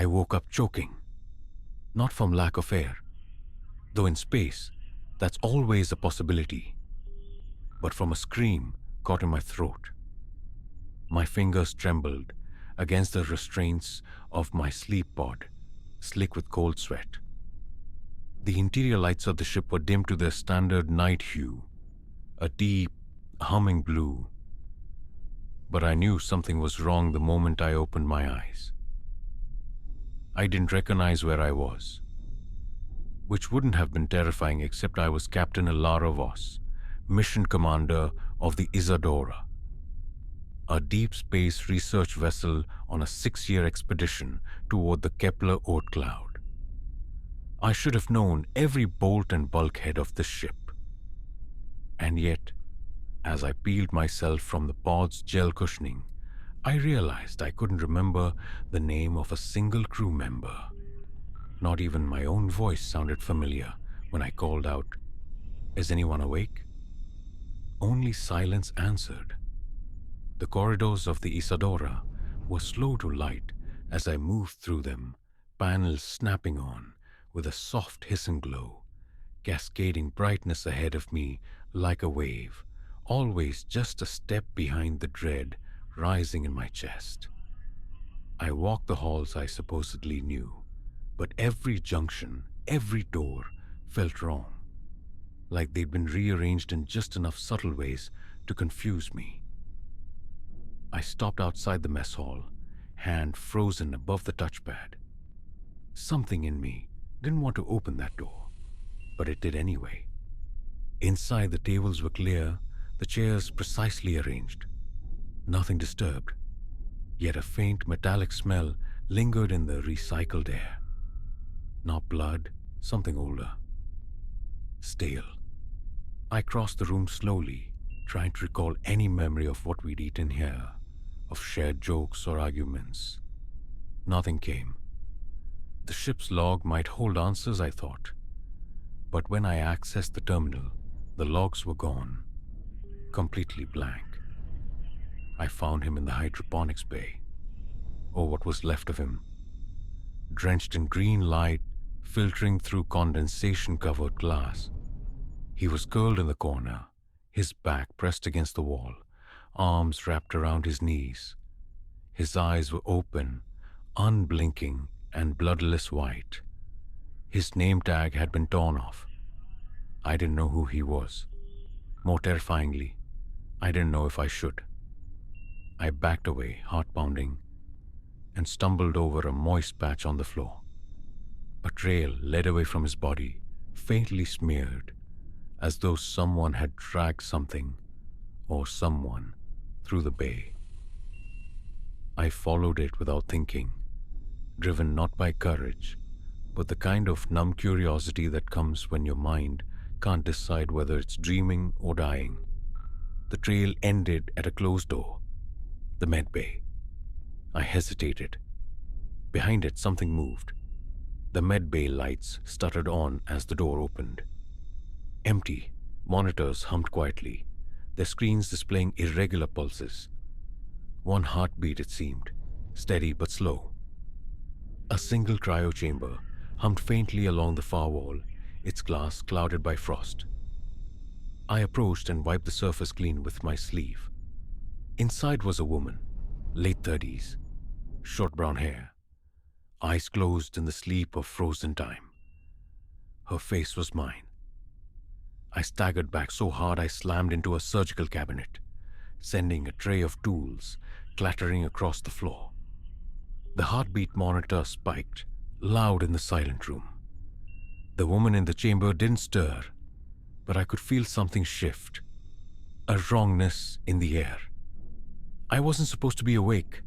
I woke up choking, not from lack of air, though in space, that's always a possibility, but from a scream caught in my throat. My fingers trembled against the restraints of my sleep pod, slick with cold sweat. The interior lights of the ship were dimmed to their standard night hue, a deep, humming blue. But I knew something was wrong the moment I opened my eyes. I didn't recognize where I was, which wouldn't have been terrifying except I was Captain Elara Voss, mission commander of the Isadora, a deep space research vessel on a 6-year expedition toward the Kepler Oort Cloud. I should have known every bolt and bulkhead of the ship. And yet, as I peeled myself from the pod's gel cushioning, I realized I couldn't remember the name of a single crew member. Not even my own voice sounded familiar when I called out, "Is anyone awake?" Only silence answered. The corridors of the Isadora were slow to light as I moved through them, panels snapping on with a soft hissing glow, cascading brightness ahead of me like a wave, always just a step behind the dread rising in my chest. I walked the halls I supposedly knew, but every junction, every door felt wrong, like they'd been rearranged in just enough subtle ways to confuse me. I stopped outside the mess hall, hand frozen above the touchpad. Something in me didn't want to open that door, but it did anyway. Inside, the tables were clear, the chairs precisely arranged. Nothing disturbed, yet a faint metallic smell lingered in the recycled air. Not blood, something older. Stale. I crossed the room slowly, trying to recall any memory of what we'd eaten here, of shared jokes or arguments. Nothing came. The ship's log might hold answers, I thought. But when I accessed the terminal, the logs were gone, completely blank. I found him in the hydroponics bay, or what was left of him, drenched in green light filtering through condensation-covered glass. He was curled in the corner, his back pressed against the wall, arms wrapped around his knees. His eyes were open, unblinking and bloodless white. His name tag had been torn off. I didn't know who he was. More terrifyingly, I didn't know if I should. I backed away, heart pounding, and stumbled over a moist patch on the floor. A trail led away from his body, faintly smeared, as though someone had dragged something or someone through the bay. I followed it without thinking, driven not by courage, but the kind of numb curiosity that comes when your mind can't decide whether it's dreaming or dying. The trail ended at a closed door, the med bay. I hesitated. Behind it, something moved. The med bay lights stuttered on as the door opened. Empty, monitors hummed quietly, their screens displaying irregular pulses. One heartbeat, it seemed, steady but slow. A single cryo-chamber hummed faintly along the far wall, its glass clouded by frost. I approached and wiped the surface clean with my sleeve. Inside was a woman, late 30s, short brown hair, eyes closed in the sleep of frozen time. Her face was mine. I staggered back so hard I slammed into a surgical cabinet, sending a tray of tools clattering across the floor. The heartbeat monitor spiked, loud in the silent room. The woman in the chamber didn't stir, but I could feel something shift, a wrongness in the air. I wasn't supposed to be awake.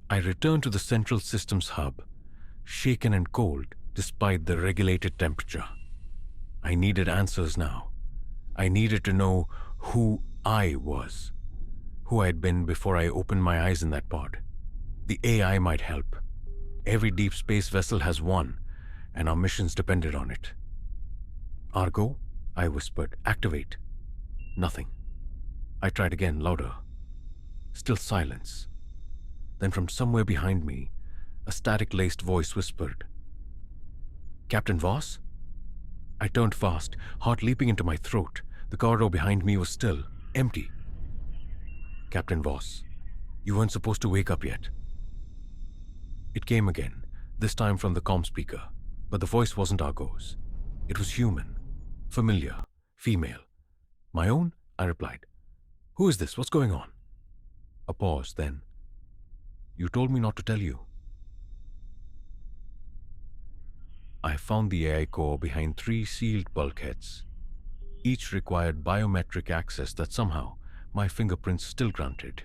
I returned to the central systems hub, shaken and cold despite the regulated temperature. I needed answers now. I needed to know who I was, who I'd been before I opened my eyes in that pod. The AI might help. Every deep space vessel has one, and our missions depended on it. "Argo?" I whispered. "Activate." Nothing. I tried again, louder. Still silence. Then from somewhere behind me, A static-laced voice whispered, "Captain Voss?" I turned fast, heart leaping into my throat. The corridor behind me was still, empty. "Captain Voss, you weren't supposed to wake up yet." It came again, this time from the comm speaker, but the voice wasn't Argo's. It was human, familiar, female. "My own?" I replied. "Who is this? What's going on?" A pause, then, "You told me not to tell you." I found the AI core behind 3 sealed bulkheads. Each required biometric access that somehow my fingerprints still granted.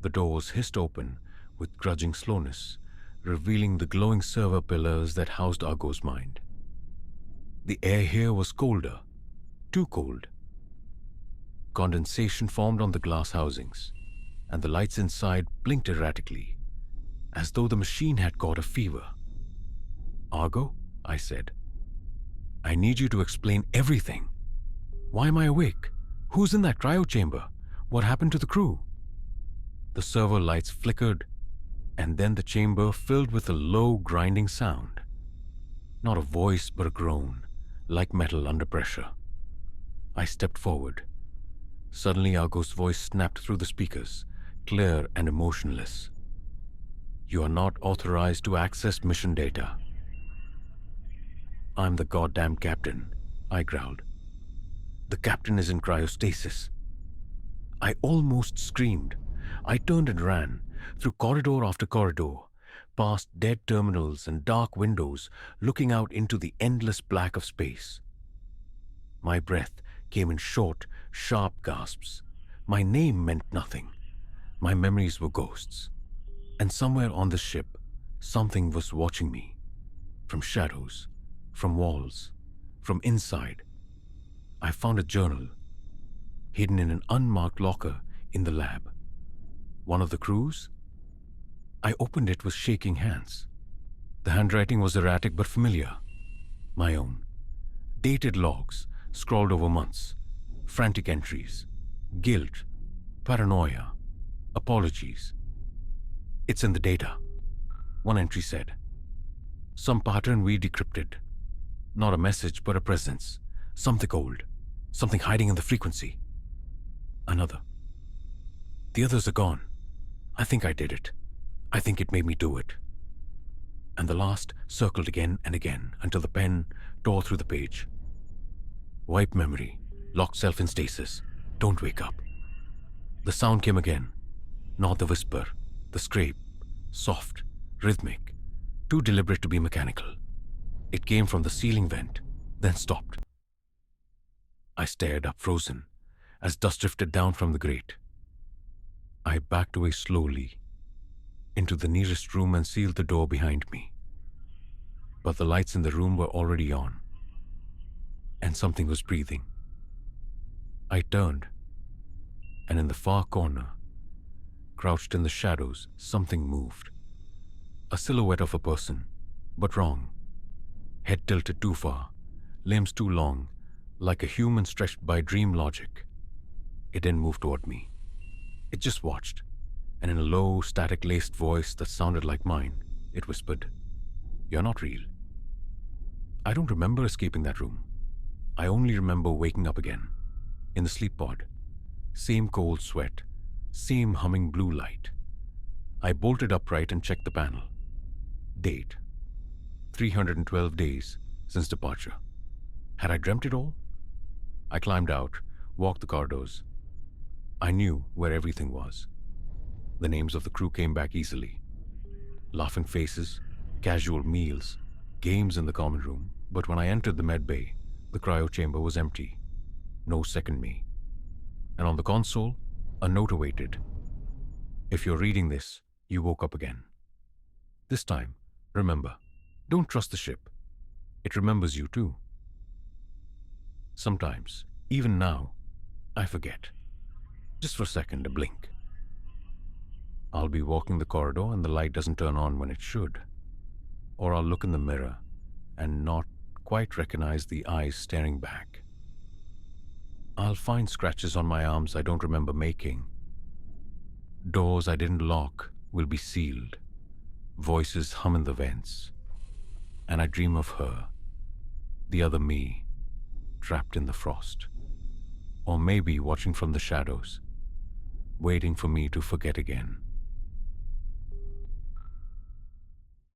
The doors hissed open with grudging slowness, revealing the glowing server pillars that housed Argo's mind. The air here was colder, too cold. Condensation formed on the glass housings, and the lights inside blinked erratically, as though the machine had caught a fever. "Argo," I said, "I need you to explain everything. Why am I awake? Who's in that cryo-chamber? What happened to the crew?" The server lights flickered, and then the chamber filled with a low, grinding sound. Not a voice, but a groan, like metal under pressure. I stepped forward. Suddenly, Argo's voice snapped through the speakers, clear and emotionless. "You are not authorized to access mission data." "I'm the goddamn captain," I growled. "The captain is in cryostasis." I almost screamed. I turned and ran, through corridor after corridor, past dead terminals and dark windows looking out into the endless black of space. My breath came in short, sharp gasps. My name meant nothing. My memories were ghosts. And somewhere on the ship, something was watching me. From shadows, from walls, from inside. I found a journal, hidden in an unmarked locker in the lab. One of the crew's? I opened it with shaking hands. The handwriting was erratic but familiar. My own. Dated logs, scrawled over months. Frantic entries. Guilt. Paranoia. Apologies. "It's in the data," one entry said. "Some pattern we decrypted. Not a message, but a presence. Something old. Something hiding in the frequency." Another. "The others are gone. I think I did it. I think it made me do it." And the last circled again and again until the pen tore through the page. "Wipe memory. Lock self in stasis. Don't wake up." The sound came again. Not the whisper. The scrape. Soft. Rhythmic. Too deliberate to be mechanical. It came from the ceiling vent, then stopped. I stared up, frozen, as dust drifted down from the grate. I backed away slowly into the nearest room and sealed the door behind me. But the lights in the room were already on, and something was breathing. I turned, and in the far corner, crouched in the shadows, something moved. A silhouette of a person, but wrong. Head tilted too far, limbs too long, like a human stretched by dream logic. It didn't move toward me. It just watched, and in a low, static-laced voice that sounded like mine, it whispered, "You're not real." I don't remember escaping that room. I only remember waking up again, in the sleep pod. Same cold sweat, same humming blue light. I bolted upright and checked the panel. Date: 312 days since departure. Had I dreamt it all? I climbed out, walked the corridors. I knew where everything was. The names of the crew came back easily. Laughing faces, casual meals, games in the common room. But when I entered the med bay, the cryo-chamber was empty. No second me. And on the console, a note awaited. "If you're reading this, you woke up again. This time, remember, don't trust the ship. It remembers you too." Sometimes, even now, I forget. Just for a second, a blink. I'll be walking the corridor and the light doesn't turn on when it should. Or I'll look in the mirror and not quite recognize the eyes staring back. I'll find scratches on my arms I don't remember making. Doors I didn't lock will be sealed. Voices hum in the vents, and I dream of her, the other me, trapped in the frost. Or maybe watching from the shadows, waiting for me to forget again.